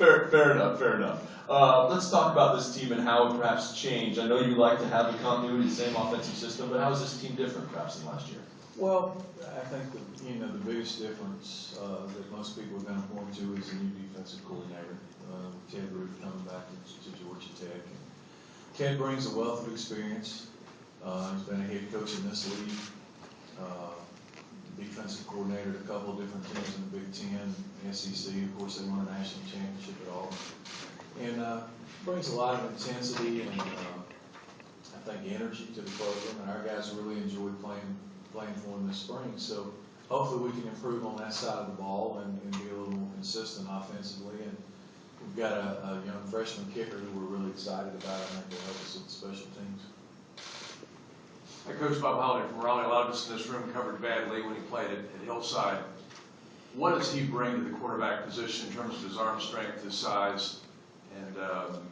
Fair enough, fair enough. Let's talk about this team and how it perhaps changed. I know you like to have the continuity, the same offensive system, but how is this team different perhaps than last year? Well, I think the biggest difference that most people are going to point to is the new defensive coordinator, Ted Roof, coming back to Georgia Tech. And Ted brings a wealth of experience. He's been a head coach in this league, defensive coordinator at a couple of different teams in the Big Ten, SEC. Of course, they won a national championship at Auburn. And brings a lot of intensity and I think energy to the program. And our guys really enjoyed playing for him this spring. So hopefully we can improve on that side of the ball and be a little more consistent offensively. And we've got a young freshman kicker who we're really excited about. I think will help us with the special teams. Hey, Coach Bob Holliday from Raleigh, a lot of us in this room covered badly when he played at Hillside. What does he bring to the quarterback position in terms of his arm strength, his size, and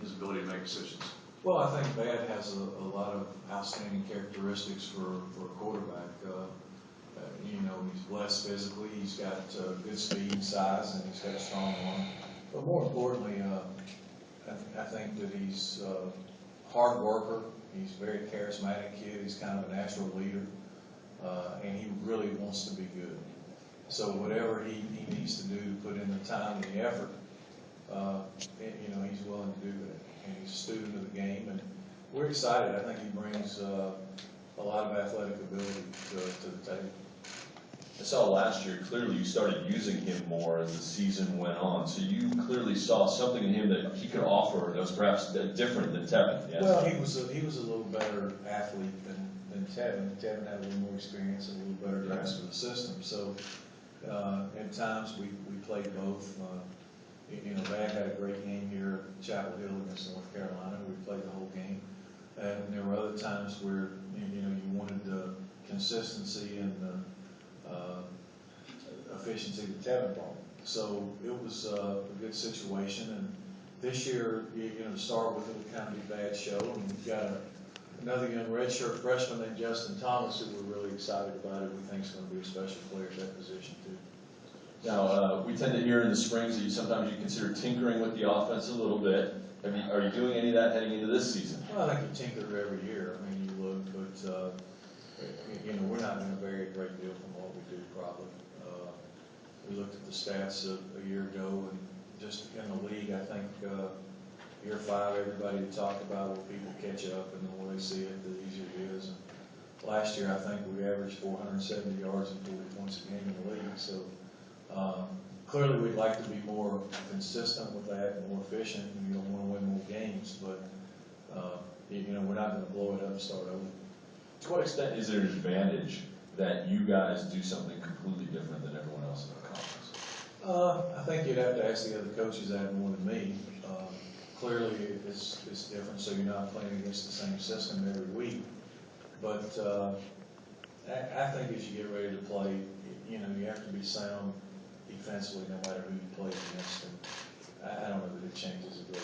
his ability to make decisions? Well, I think Bad has a lot of outstanding characteristics for a quarterback. He's blessed physically. He's got good speed and size, and he's got a strong arm. But more importantly, I think that he's a hard worker. He's a very charismatic kid. He's kind of a natural leader, and he really wants to be good. So whatever he needs to do to put in the time and the effort, he's willing to do that. And he's a student of the game, and we're excited. I think he brings a lot of athletic ability to the table. I saw last year, clearly you started using him more as the season went on. So you clearly saw something in him that he could offer that was perhaps different than Tevin. Yes? Well, he was a little better athlete than Tevin. Tevin had a little more experience and a little better grasp of the system. So at times we played both. Bad had a great game here at Chapel Hill against North Carolina. We played the whole game. And there were other times where you wanted the consistency and the efficiency that Tevin brought. So it was a good situation. And this year, to start with, it would kind of be Bad's show. And we've got another young redshirt freshman named Justin Thomas who we're really excited about it. We think is going to be a special player at that position too. Now, we tend to hear in the springs that sometimes you consider tinkering with the offense a little bit. Are you doing any of that heading into this season? Well, I think you tinker every year. I mean, you look, but we're not going to vary a great deal from what we do probably. We looked at the stats a year ago, and just in the league, I think year 5, everybody talked about will people catch up, and the more they see it, the easier it is. And last year, I think we averaged 470 yards and 40 points a game in the league. So clearly, we'd like to be more consistent with that and more efficient. And you don't want to win more games, but we're not going to blow it up and start over. To what extent is there an advantage that you guys do something completely different than everyone else in the conference? I think you'd have to ask the other coaches that more than me. Clearly, it's different, so you're not playing against the same system every week. But I think as you get ready to play, you have to be sound defensively no matter who you play against. And I don't know that it changes a great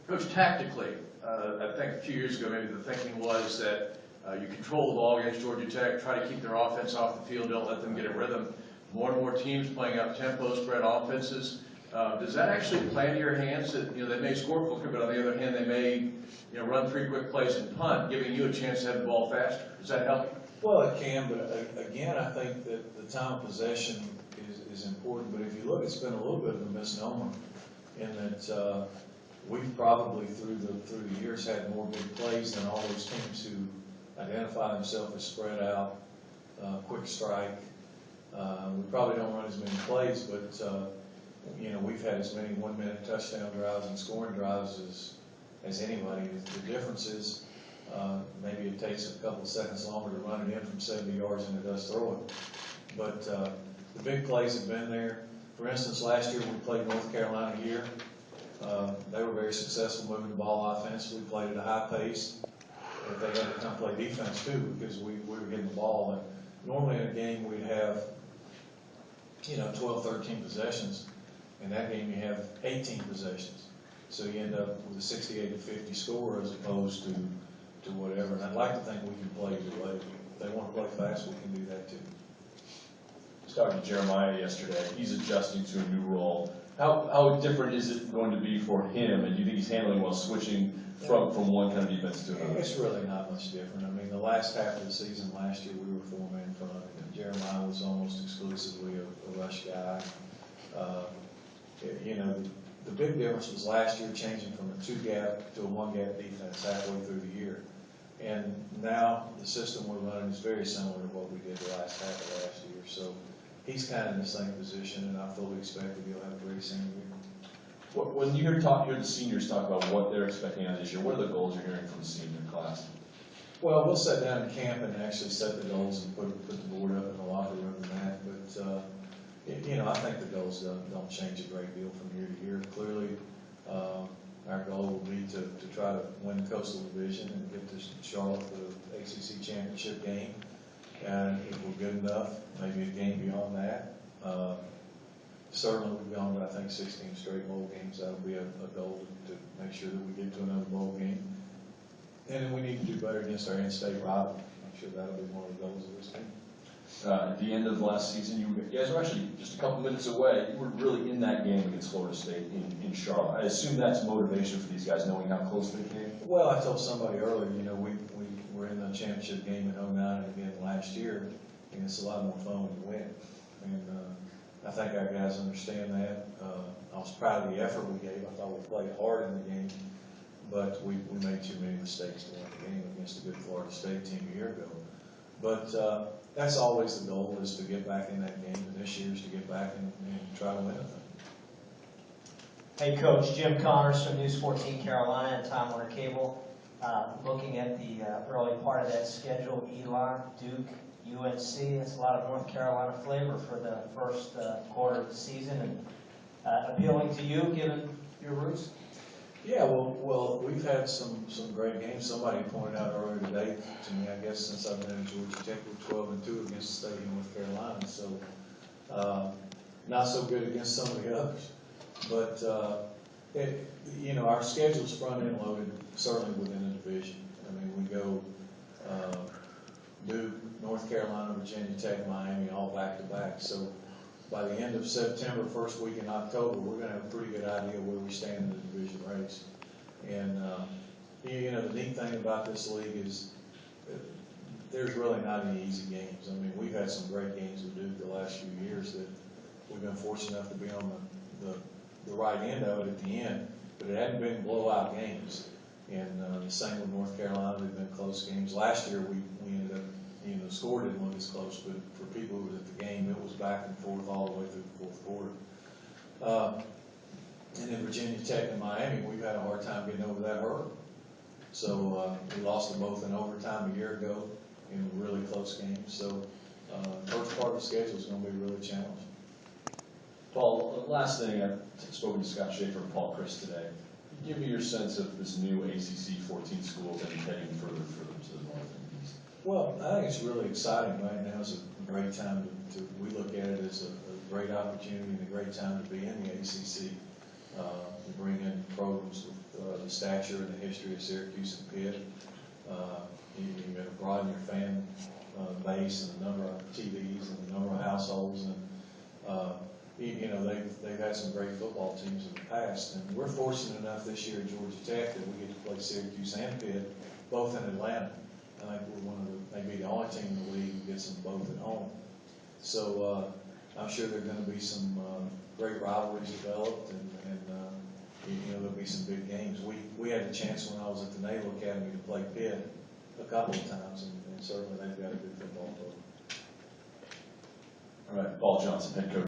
deal. Coach, tactically, I think a few years ago maybe the thinking was that you control the ball against Georgia Tech, try to keep their offense off the field, don't let them get a rhythm. More and more teams playing up tempo, spread offenses. Does that actually play into your hands? That they may score quicker, but on the other hand, they may run 3 quick plays and punt, giving you a chance to have the ball faster. Does that help you? Well, it can, but again, I think that the time of possession is important. But if you look, it's been a little bit of a misnomer in that we've probably through the years had more big plays than all those teams who identify themselves as spread out, quick strike. We probably don't run as many plays, but we've had as many 1-minute touchdown drives and scoring drives as anybody. The difference is maybe it takes a couple of seconds longer to run it in from 70 yards than it does throw it. But the big plays have been there. For instance, last year when we played North Carolina here, they were very successful moving the ball offensively, played at a high pace. But they had to come play defense too because we were getting the ball. And normally in a game we'd have 12, 13 possessions. In that game you have 18 possessions. So you end up with a 68-50 score as opposed to whatever. And I'd like to think we can play either way. If they want to play fast, we can do that too. talking to Jeremiah yesterday. He's adjusting to a new role. How different is it going to be for him, and do you think he's handling well switching from one kind of defense to another? It's really not much different. I mean, the last half of the season last year, we were 4-man front, and Jeremiah was almost exclusively a rush guy. You know, the big difference was last year changing from a 2-gap to a 1-gap defense halfway through the year. And now the system we're running is very similar to what we did the last half of last year. So he's kind of in the same position, and I fully expect that he'll have a great senior year. When you hear the seniors talk about what they're expecting out of this year, what are the goals you're hearing from the senior class? Well, we'll sit down in camp and actually set the goals and put the board up in the locker room and that. But you know, I think the goals don't change a great deal from year to year. Clearly, our goal will be to try to win the Coastal Division and get to Charlotte for the ACC Championship game. And if we're good enough, maybe a game beyond that. Certainly, we've gone to, I think, 16 straight bowl games. That'll be a goal to make sure that we get to another bowl game. And then we need to do better against our in-state rival. I'm sure that'll be one of the goals of this team. At the end of last season, you guys were actually just a couple minutes away. You were really in that game against Florida State in Charlotte. I assume that's motivation for these guys, knowing how close they came. Well, I told somebody earlier, you know, we were in the championship game in 2009 and again last year, and it's a lot more fun when you win. And I think our guys understand that. I was proud of the effort we gave. I thought we played hard in the game, but we made too many mistakes to win the game against a good Florida State team a year ago. But that's always the goal, is to get back in that game, and this year is to get back and try to win it. Hey Coach, Jim Connors from News 14 Carolina and Time Warner Cable. Looking at the early part of that schedule, Elon, Duke, UNC, that's a lot of North Carolina flavor for the first quarter of the season, and appealing to you given your roots? Yeah, well, we've had some great games. Somebody pointed out earlier today to me, I guess since I've been in Georgia Tech, we're 12-2 against the state of North Carolina. So not so good against some of the others. But you know, our schedule's front-end loaded, certainly within the division. I mean, we go Duke, North Carolina, Virginia Tech, Miami, all back-to-back. So by the end of September, first week in October, we're going to have a pretty good idea where we stand in the division race. And you know, the neat thing about this league is there's really not any easy games. I mean, we've had some great games with Duke the last few years that we've been fortunate enough to be on the right end of it at the end, but it hadn't been blowout games. And the same with North Carolina, they've been close games. Last year, we ended up, you know, the score didn't look as close, but for people who were at the game, it was back and forth all the way through the fourth quarter. And then Virginia Tech and Miami, we've had a hard time getting over that hurdle. So we lost them both in overtime a year ago in really close games. So first part of the schedule is going to be really challenging. Paul, last thing, I've spoken to Scott Schaefer and Paul Chris today. Give me your sense of this new ACC 14 schools and heading further to the north and east. Well, I think it's really exciting right now. It's a great time we look at it as a great opportunity and a great time to be in the ACC. To bring in programs with the stature and the history of Syracuse and Pitt. You're going to broaden your fan base and the number of TVs and the number of households. And you know, they've had some great football teams in the past. And we're fortunate enough this year at Georgia Tech that we get to play Syracuse and Pitt, both in Atlanta. I think we're one of maybe the only team in the league who gets them both at home. So I'm sure there are going to be some great rivalries developed, and you know, there'll be some big games. We had a chance when I was at the Naval Academy to play Pitt a couple of times, and certainly they've got a good football program. All right, Paul Johnson, head coach.